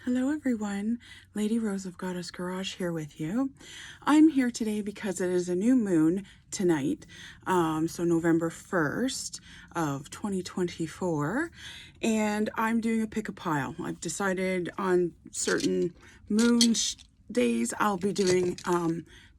Hello everyone, Lady Rose of Goddess Garage here with you. I'm here today because it is a new moon tonight, so November 1st of 2024, and I'm doing a pick a pile. I've decided on certain moon days I'll be doing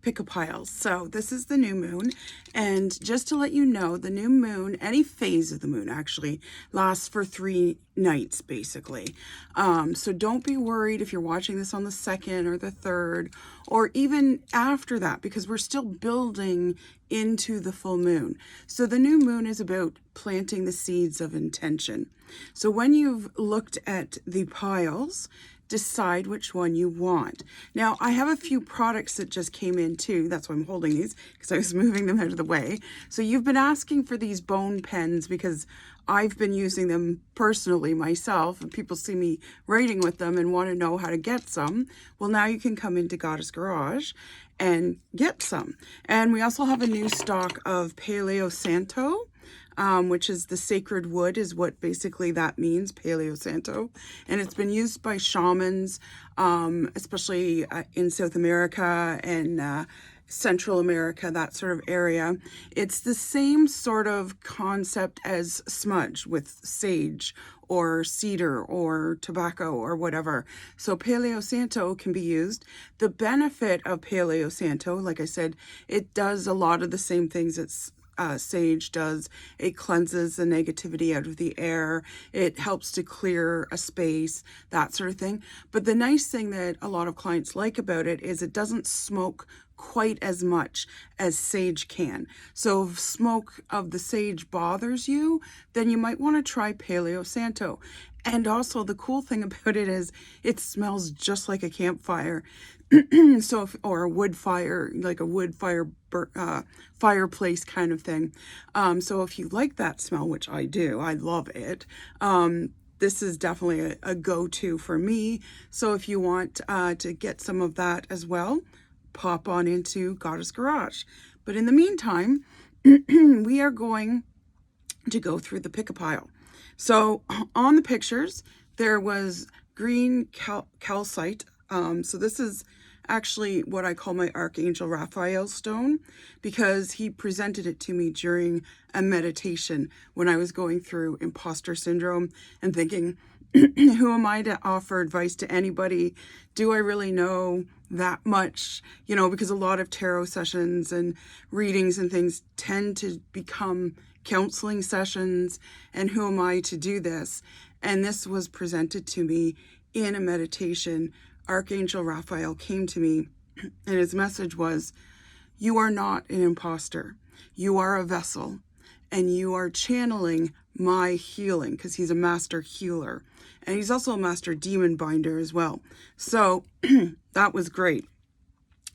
pick a piles. So this is the new moon, and just to let you know, the new moon, any phase of the moon actually lasts for 3 nights basically. So don't be worried if you're watching this on the 2nd or the 3rd or even after that, because we're still building into the full moon. So the new moon is about planting the seeds of intention. So when you've looked at the piles, decide which one you want. Now, I have a few products that just came in too. That's why I'm holding these, because I was moving them out of the way. So you've been asking for these bone pens because I've been using them personally myself, and people see me writing with them and want to know how to get some. Well, now you can come into Goddess Garage and get some. And we also have a new stock of Paleo Santo, which is the sacred wood, is what basically that means, Paleo Santo. And it's been used by shamans, especially in South America and Central America, that sort of area. It's the same sort of concept as smudge with sage or cedar or tobacco or whatever. So Paleo Santo can be used. The benefit of Paleo Santo, like I said, it does a lot of the same things as sage does. It cleanses the negativity out of the air. It helps to clear a space, that sort of thing. But the nice thing that a lot of clients like about it is it doesn't smoke quite as much as sage can. So if smoke of the sage bothers you, then you might want to try Paleo Santo. And also the cool thing about it is it smells just like a campfire. So or a wood fire, like a wood fire fireplace kind of thing. So if you like that smell, which I do, I love it. This is definitely a go-to for me. So if you want to get some of that as well, pop on into Goddess Garage. But in the meantime, we are going to go through the pick-a-pile. So on the pictures, there was green calcite. So this is actually what I call my Archangel Raphael stone, because he presented it to me during a meditation when I was going through imposter syndrome and thinking, who am I to offer advice to anybody? Do I really know that much? You know, because a lot of tarot sessions and readings and things tend to become counseling sessions, and who am I to do this? And this was presented to me in a meditation. Archangel Raphael came to me, and his message was, you are not an imposter. You are a vessel, and you are channeling my healing, because he's a master healer. And he's also a master demon binder as well. So that was great.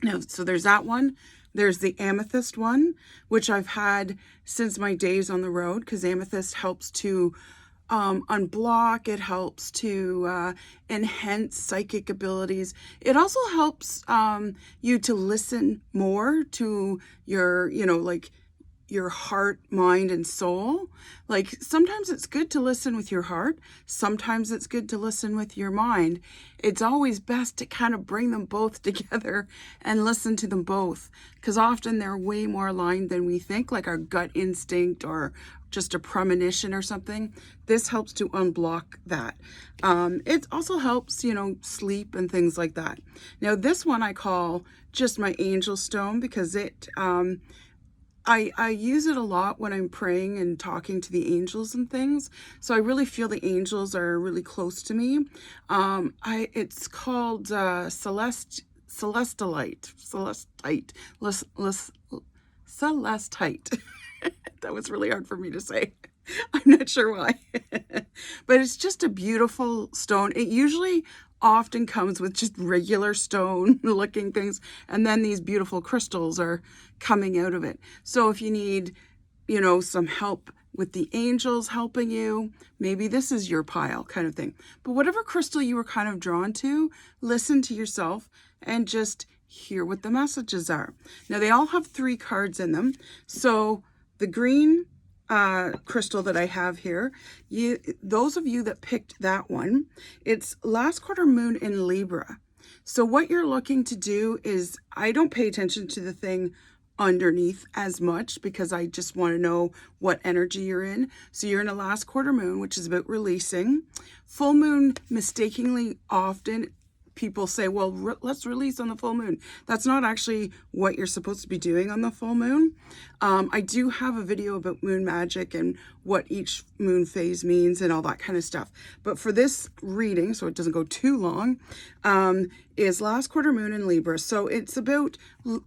Now, so there's that one. There's the amethyst one, which I've had since my days on the road, because amethyst helps to unblock. It helps to enhance psychic abilities. It also helps you to listen more to your, like your heart, mind, and soul. Like sometimes it's good to listen with your heart. Sometimes it's good to listen with your mind. It's always best to kind of bring them both together and listen to them both, because often they're way more aligned than we think, like our gut instinct or just a premonition or something. This helps to unblock that. It also helps, sleep and things like that. Now this one I call just my angel stone, because it, I use it a lot when I'm praying and talking to the angels and things. So I really feel the angels are really close to me. It's called celestite. That was really hard for me to say. I'm not sure why. But it's just a beautiful stone. It usually often comes with just regular stone looking things, and then these beautiful crystals are coming out of it. So if you need, some help with the angels helping you, maybe this is your pile kind of thing. But whatever crystal you were kind of drawn to, listen to yourself and just hear what the messages are. Now they all have 3 cards in them. So the green crystal that I have here, those of you that picked that one, it's last quarter moon in Libra. So what you're looking to do is, I don't pay attention to the thing underneath as much because I just want to know what energy you're in. So you're in a last quarter moon, which is about releasing. Full moon, mistakenly often people say, well, let's release on the full moon. That's not actually what you're supposed to be doing on the full moon. I do have a video about moon magic and what each moon phase means and all that kind of stuff. But for this reading, so it doesn't go too long, is last quarter moon in Libra. So it's about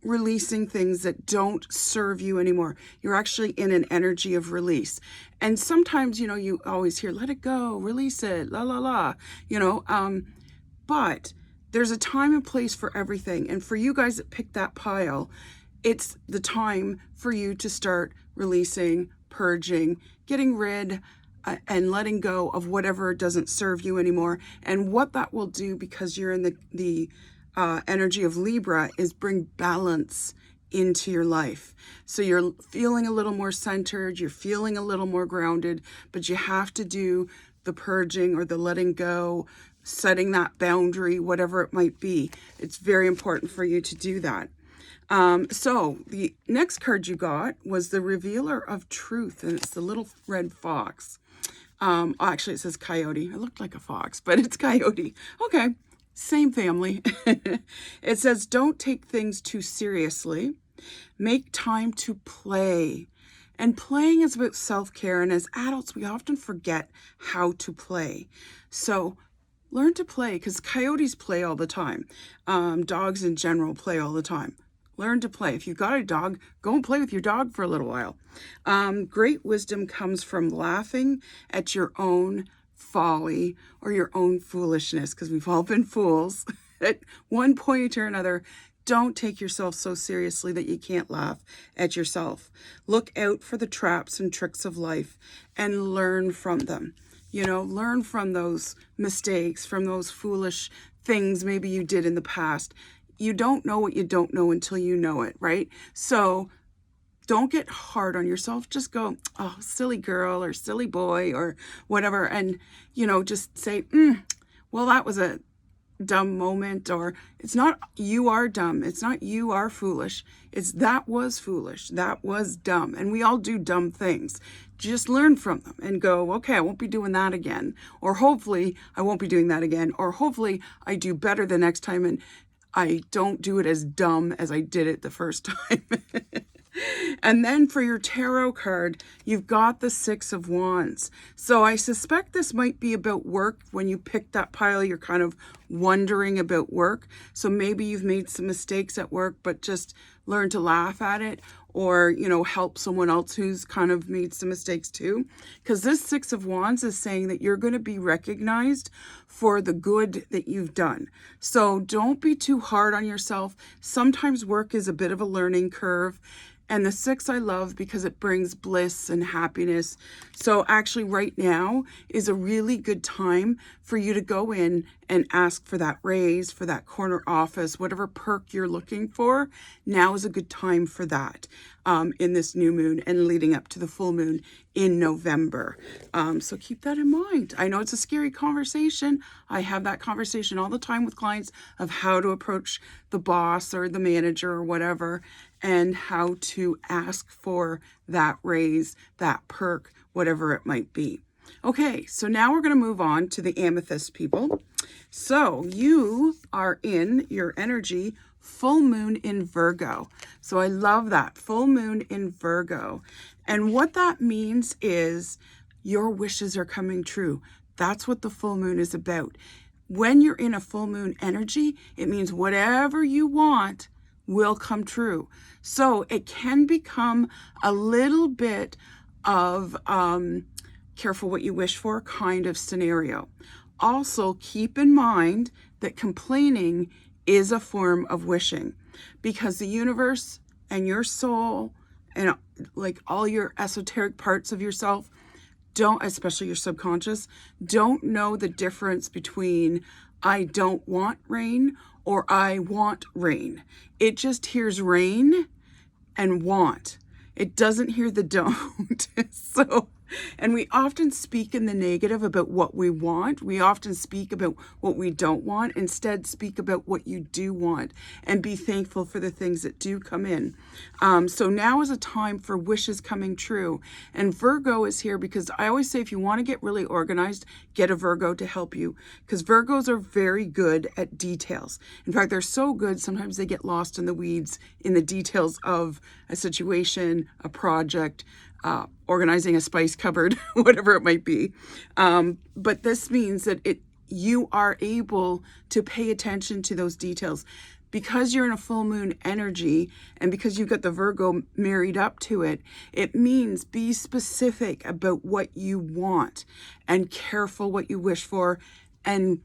releasing things that don't serve you anymore. You're actually in an energy of release. And sometimes, you know, you always hear, let it go, release it, la, la, la, you know, but there's a time and place for everything. And for you guys that picked that pile, it's the time for you to start releasing, purging, getting rid and letting go of whatever doesn't serve you anymore. And what that will do, because you're in the energy of Libra, is bring balance into your life. So you're feeling a little more centered, you're feeling a little more grounded, but you have to do the purging or the letting go, setting that boundary, whatever it might be. It's very important for you to do that. So the next card you got was the Revealer of Truth, and it's the little red fox. Actually, it says coyote. It looked like a fox, but it's coyote. Okay, same family. It says, don't take things too seriously. Make time to play. And playing is about self-care, and as adults, we often forget how to play. So learn to play, because coyotes play all the time. Dogs in general play all the time. Learn to play. If you've got a dog, go and play with your dog for a little while. Great wisdom comes from laughing at your own folly or your own foolishness, because we've all been fools at one point or another. Don't take yourself so seriously that you can't laugh at yourself. Look out for the traps and tricks of life and learn from them. You know, learn from those mistakes, from those foolish things maybe you did in the past. You don't know what you don't know until you know it, right? So don't get hard on yourself. Just go, oh, silly girl or silly boy or whatever. And, you know, just say, well, that was a dumb moment. Or it's not you are dumb. It's not you are foolish. It's that was foolish. That was dumb. And we all do dumb things. Just learn from them and go, okay, I won't be doing that again. Or hopefully I won't be doing that again. Or hopefully I do better the next time and I don't do it as dumb as I did it the first time. And then for your tarot card, you've got the Six of Wands. So I suspect this might be about work. When you pick that pile, you're kind of wondering about work. So maybe you've made some mistakes at work, but just learn to laugh at it, or, you know, help someone else who's kind of made some mistakes too. Because this Six of Wands is saying that you're going to be recognized for the good that you've done. So don't be too hard on yourself. Sometimes work is a bit of a learning curve. And the six I love because it brings bliss and happiness. So actually right now is a really good time for you to go in and ask for that raise, for that corner office, whatever perk you're looking for. Now is a good time for that in this new moon and leading up to the full moon in November. So keep that in mind. I know it's a scary conversation. I have that conversation all the time with clients of how to approach the boss or the manager or whatever, and how to ask for that raise, that perk, whatever it might be. Okay, so now we're going to move on to the amethyst people. So you are in your energy full moon in Virgo. So I love that, full moon in Virgo. And what that means is your wishes are coming true. That's what the full moon is about. When you're in a full moon energy, it means whatever you want will come true. So it can become a little bit of careful what you wish for kind of scenario. Also, keep in mind that complaining is a form of wishing, because the universe and your soul and like all your esoteric parts of yourself don't, especially your subconscious, don't know the difference between I don't want rain or I want rain. It just hears rain and want. It doesn't hear the don't. So, and we often speak in the negative about what we want. We often speak about what we don't want. Instead, speak about what you do want and be thankful for the things that do come in. So now is a time for wishes coming true. And Virgo is here because I always say if you want to get really organized, get a Virgo to help you, because Virgos are very good at details. In fact, they're so good, sometimes they get lost in the weeds in the details of a situation, a project, organizing a spice cupboard, whatever it might be. But this means that you are able to pay attention to those details. Because you're in a full moon energy and because you've got the Virgo married up to it, it means be specific about what you want and careful what you wish for, and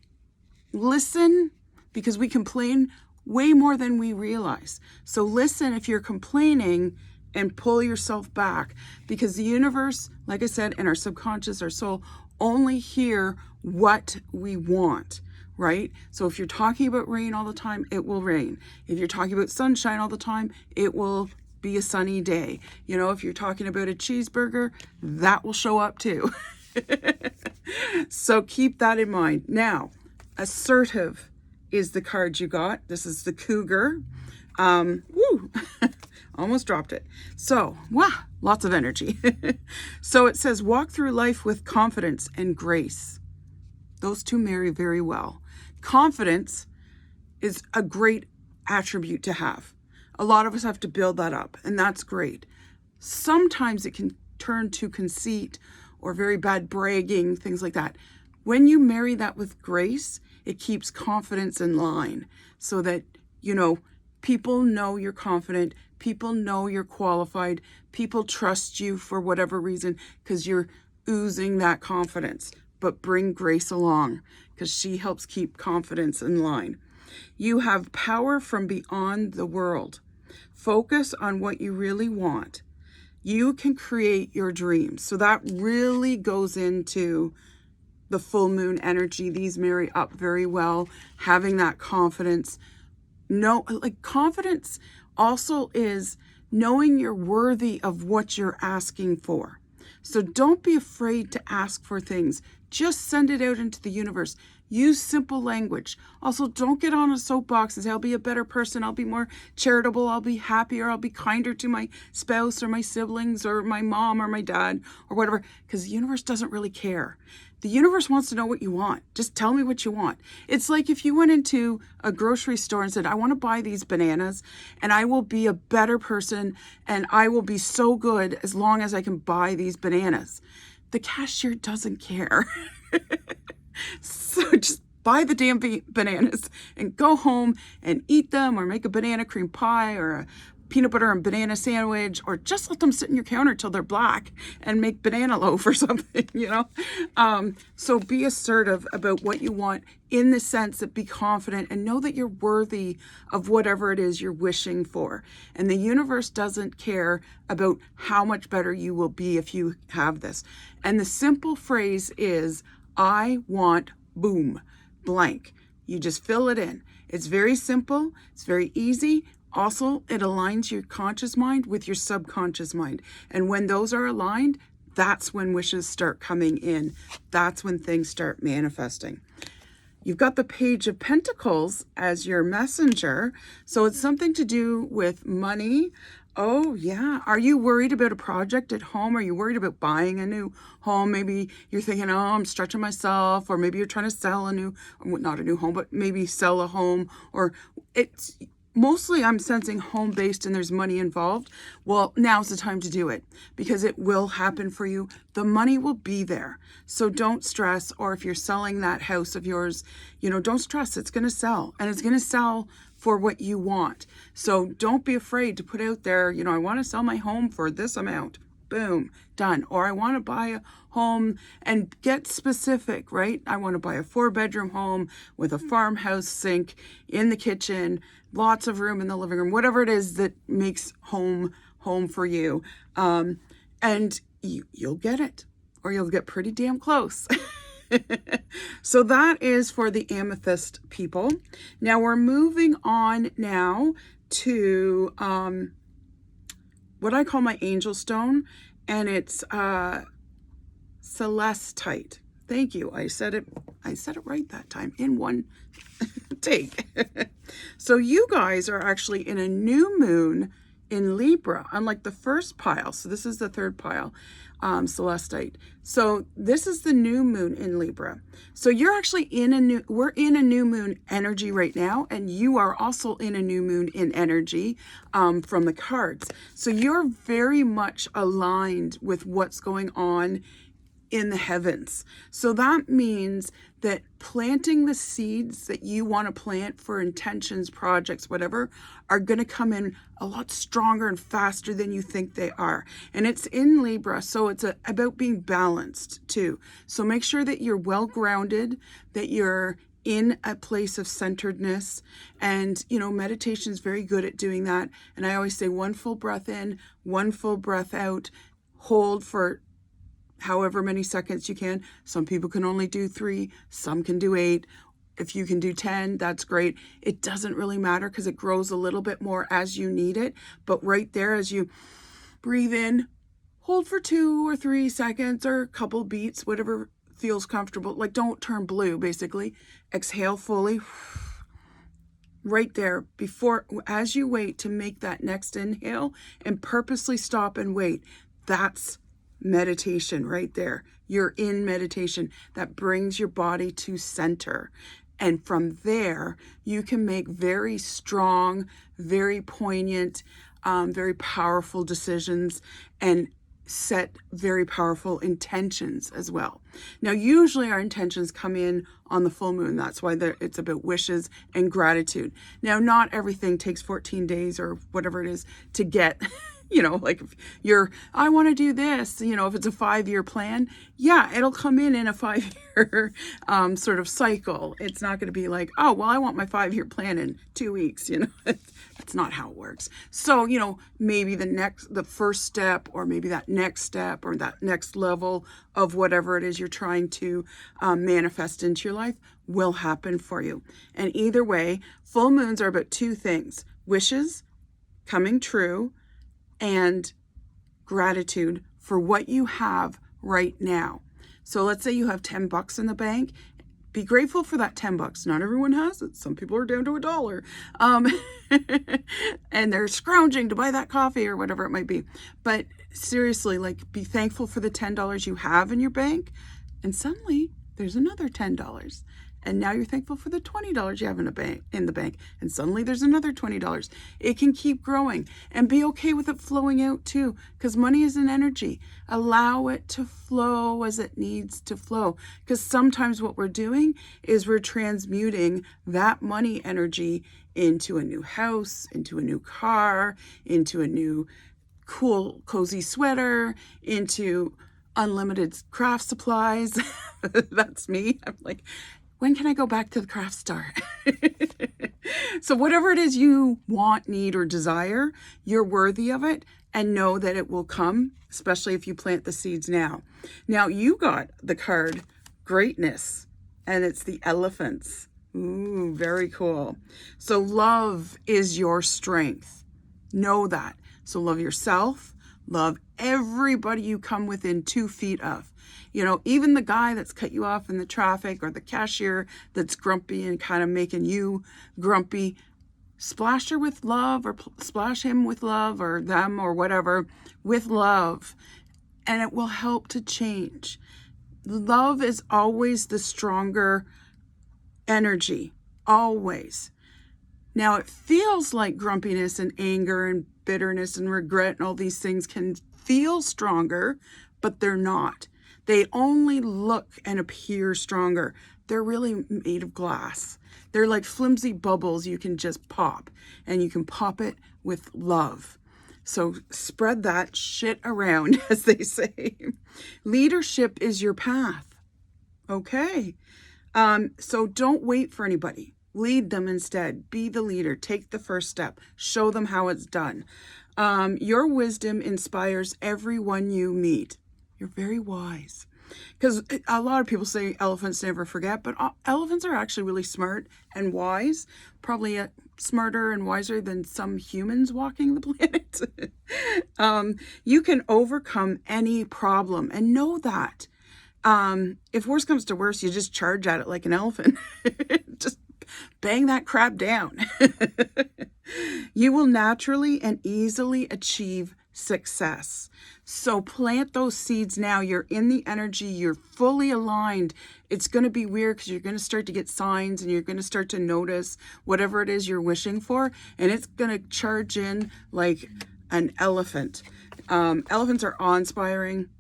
listen, because we complain way more than we realize. So listen if you're complaining and pull yourself back, because the universe, like I said, and our subconscious, our soul, only hear what we want. Right? So if you're talking about rain all the time, it will rain. If you're talking about sunshine all the time, it will be a sunny day. You know, if you're talking about a cheeseburger, that will show up too. So keep that in mind. Now, assertive is the card you got. This is the cougar. Woo! Almost dropped it. So, wow, lots of energy. So it says, walk through life with confidence and grace. Those two marry very well. Confidence is a great attribute to have. A lot of us have to build that up, and that's great. Sometimes it can turn to conceit or very bad bragging, things like that. When you marry that with grace, it keeps confidence in line so that, you know, people know you're confident, people know you're qualified, people trust you for whatever reason because you're oozing that confidence. But bring grace along because she helps keep confidence in line. You have power from beyond the world. Focus on what you really want. You can create your dreams. So that really goes into the full moon energy. These marry up very well, having that confidence. No, like confidence also is knowing you're worthy of what you're asking for. So don't be afraid to ask for things. Just send it out into the universe. Use simple language. Also, don't get on a soapbox and say, I'll be a better person. I'll be more charitable. I'll be happier. I'll be kinder to my spouse or my siblings or my mom or my dad or whatever, because the universe doesn't really care. The universe wants to know what you want. Just tell me what you want. It's like if you went into a grocery store and said, I want to buy these bananas and I will be a better person and I will be so good as long as I can buy these bananas. The cashier doesn't care. So just buy the damn bananas and go home and eat them, or make a banana cream pie or a peanut butter and banana sandwich, or just let them sit in your counter till they're black and make banana loaf or something, you know? So be assertive about what you want, in the sense that be confident and know that you're worthy of whatever it is you're wishing for. And the universe doesn't care about how much better you will be if you have this. And the simple phrase is, I want boom, blank. You just fill it in. It's very simple. It's very easy. Also, it aligns your conscious mind with your subconscious mind. And when those are aligned, that's when wishes start coming in. That's when things start manifesting. You've got the Page of Pentacles as your messenger. So it's something to do with money. Oh, yeah. Are you worried about a project at home? Are you worried about buying a new home? Maybe you're thinking, oh, I'm stretching myself. Or maybe you're trying to sell a new, not a new home, but maybe sell a home. Or it's mostly, I'm sensing home-based and there's money involved. Well, now's the time to do it because it will happen for you. The money will be there. So don't stress. Or if you're selling that house of yours, you know, don't stress. It's going to sell, and it's going to sell for what you want. So don't be afraid to put out there, you know, I want to sell my home for this amount. Boom, done. Or I want to buy a home, and get specific, right? I want to buy a 4-bedroom home with a farmhouse sink in the kitchen, lots of room in the living room, whatever it is that makes home for you. And you'll get it, or you'll get pretty damn close. So that is for the amethyst people. Now we're moving on now to what I call my angel stone, and it's celestite. Thank you. I said it right that time in one take. So you guys are actually in a new moon in Libra, unlike the first pile. So this is the third pile, celestite. So this is the new moon in Libra. So you're actually we're in a new moon energy right now, and you are also in a new moon in energy from the cards. So you're very much aligned with what's going on in the heavens. So that means that planting the seeds that you want to plant for intentions, projects, whatever, are going to come in a lot stronger and faster than you think they are. And it's in Libra, so it's about being balanced too. So make sure that you're well grounded, that you're in a place of centeredness, and meditation is very good at doing that. And I always say 1 full breath in, 1 full breath out, hold for however many seconds you can. Some people can only do 3, some can do 8. If you can do 10, that's great. It doesn't really matter because it grows a little bit more as you need it. But right there, as you breathe in, hold for 2 or 3 seconds or a couple beats, whatever feels comfortable. Like, don't turn blue, basically. Exhale fully. Right there, as you wait to make that next inhale, and purposely stop and wait. That's meditation right there. You're in meditation. That brings your body to center. And from there, you can make very strong, very poignant, very powerful decisions and set very powerful intentions as well. Now, usually our intentions come in on the full moon. That's why it's about wishes and gratitude. Now, not everything takes 14 days or whatever it is to get like if I want to do this, if it's a 5-year plan, yeah, it'll come in a 5-year sort of cycle. It's not going to be like, oh, well, I want my 5-year plan in 2 weeks. That's not how it works. So, maybe the first step, or maybe that next step, or that next level of whatever it is you're trying to manifest into your life will happen for you. And either way, full moons are about 2 things: wishes coming true, and gratitude for what you have right now. So let's say you have $10 in the bank. Be grateful for that $10. Not everyone has it. Some people are down to $1. And they're scrounging to buy that coffee or whatever it might be. But seriously, be thankful for the $10 you have in your bank. And suddenly there's another $10. And now you're thankful for the $20 you have in the bank. And suddenly there's another $20. It can keep growing, and be okay with it flowing out too, because money is an energy. Allow it to flow as it needs to flow. Because sometimes what we're doing is we're transmuting that money energy into a new house, into a new car, into a new cool, cozy sweater, into unlimited craft supplies. That's me. I'm like, when can I go back to the craft store? So whatever it is you want, need, or desire, you're worthy of it, and know that it will come, especially if you plant the seeds now. Now, you got the card Greatness, and it's the elephants. Ooh, very cool. So love is your strength. Know that. So love yourself. Love everybody you come within 2 feet of. Even the guy that's cut you off in the traffic, or the cashier that's grumpy and kind of making you grumpy, splash her with love, or splash him with love, or them, or whatever, with love, and it will help to change. Love is always the stronger energy, always. Now, it feels like grumpiness and anger and bitterness and regret and all these things can feel stronger, but they're not. They only look and appear stronger. They're really made of glass. They're like flimsy bubbles you can just pop, and you can pop it with love. So spread that shit around, as they say. Leadership is your path. Okay. So don't wait for anybody. Lead them instead. Be the leader. Take the first step. Show them how it's done. Your wisdom inspires everyone you meet. You're very wise. because a lot of people say elephants never forget, but elephants are actually really smart and wise, probably smarter and wiser than some humans walking the planet. You can overcome any problem, and know that. If worse comes to worse, you just charge at it like an elephant. Just bang that crap down. You will naturally and easily achieve success. So plant those seeds now. You're in the energy. You're fully aligned. It's going to be weird because you're going to start to get signs, and you're going to start to notice whatever it is you're wishing for, and it's going to charge in like an elephant. Elephants are awe-inspiring.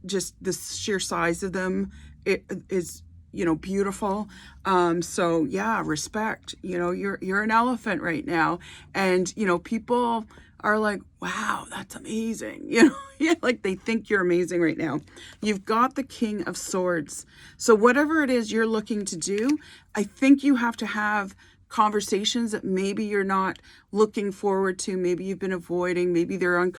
Just the sheer size of them, it is, you know, beautiful. So yeah, respect. You know, you're an elephant right now, and you know, people are like, wow, that's amazing. You know, yeah, like they think you're amazing right now. You've got the King of Swords. So whatever it is you're looking to do, I think you have to have conversations that maybe you're not looking forward to, maybe you've been avoiding, maybe they're uncomfortable.